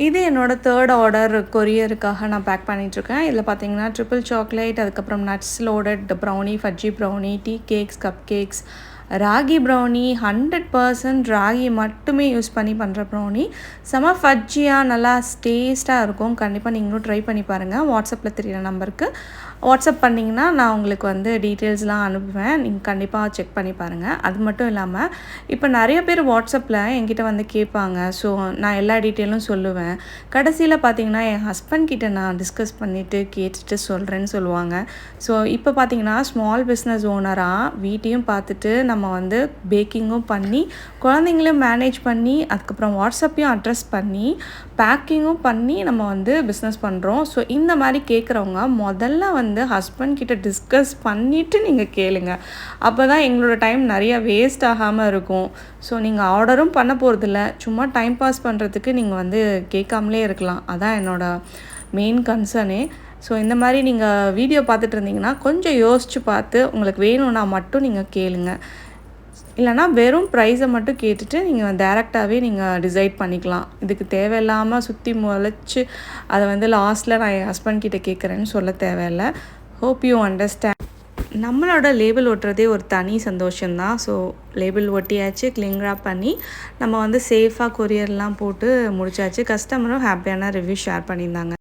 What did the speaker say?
இது என்னோட 3rd order கொரியருக்காக நான் பேக் பண்ணிகிட்ருக்கேன். இதில் பார்த்தீங்கன்னா ட்ரிபிள் சாக்லேட், அதுக்கப்புறம் nuts loaded brownie, ஃபட்ஜி brownie, tea cakes, cup cakes, ragi brownie, 100% ragi மட்டுமே யூஸ் பண்ணி பண்ணுற ப்ரௌனி. செம ஃபட்ஜியாக நல்லா டேஸ்ட்டாக இருக்கும். கண்டிப்பாக நீங்களும் ட்ரை பண்ணி பாருங்கள். வாட்ஸ்அப்பில் தெரியிற நம்பருக்கு வாட்ஸ்அப் பண்ணிங்கன்னா நான் உங்களுக்கு வந்து டீட்டெயில்ஸ்லாம் அனுப்புவேன். நீங்கள் கண்டிப்பாக செக் பண்ணி பாருங்கள். அது மட்டும் இல்லாமல் இப்போ நிறைய பேர் வாட்ஸ்அப்பில் என்கிட்ட வந்து கேட்பாங்க. ஸோ நான் எல்லா டீட்டெயிலும் சொல்லுவேன். கடைசியில் பார்த்தீங்கன்னா என் ஹஸ்பண்ட் கிட்ட நான் டிஸ்கஸ் பண்ணிவிட்டு கேட்டுட்டு சொல்கிறேன்னு சொல்லுவாங்க. ஸோ இப்போ பார்த்தீங்கன்னா ஸ்மால் பிஸ்னஸ் ஓனராக வீட்டையும் பார்த்துட்டு நம்ம வந்து பேக்கிங்கும் பண்ணி குழந்தைங்களையும் மேனேஜ் பண்ணி அதுக்கப்புறம் வாட்ஸ்அப்பையும் அட்ரஸ் பண்ணி பேக்கிங்கும் பண்ணி நம்ம வந்து பிஸ்னஸ் பண்ணுறோம். ஸோ இந்த மாதிரி கேட்குறவங்க முதல்ல வந்து ஹஸ்பண்ட் கிட்ட டிஸ்கஸ் பண்ணிவிட்டு நீங்கள் கேளுங்க. அப்போ தான் எங்களோட டைம் நிறைய வேஸ்ட் ஆகாமல் இருக்கும். ஸோ நீங்கள் ஆர்டரும் பண்ண போகிறதில்ல, சும்மா டைம் பாஸ் பண்ணுறதுக்கு நீங்கள் வந்து கேட்காமலே இருக்கலாம். அதான் என்னோடய மெயின் கன்சர்னே. ஸோ இந்த மாதிரி நீங்கள் வீடியோ பார்த்துட்டு இருந்தீங்கன்னா கொஞ்சம் யோசித்து பார்த்து உங்களுக்கு வேணும்னா மட்டும் நீங்கள் கேளுங்க. இல்லைனா வெறும் ப்ரைஸை மட்டும் கேட்டுட்டு நீங்கள் டைரெக்டாகவே நீங்கள் டிசைட் பண்ணிக்கலாம். இதுக்கு தேவையில்லாமல் சுற்றி முளைச்சி அதை வந்து லாஸ்ட்டில் நான் என் ஹஸ்பண்ட் கிட்ட கேட்குறேன்னு சொல்ல தேவையில்லை. Hope you understand. நம்மளோட லேபிள் ஒட்டுறதே ஒரு தனி சந்தோஷம்தான். ஸோ லேபிள் ஒட்டியாச்சு, கிளிங் ராப் பண்ணி நம்ம வந்து சேஃபாக கொரியர்லாம் போட்டு முடிச்சாச்சு. கஸ்டமரும் ஹாப்பியான ரிவ்யூ ஷேர் பண்ணியிருந்தாங்க.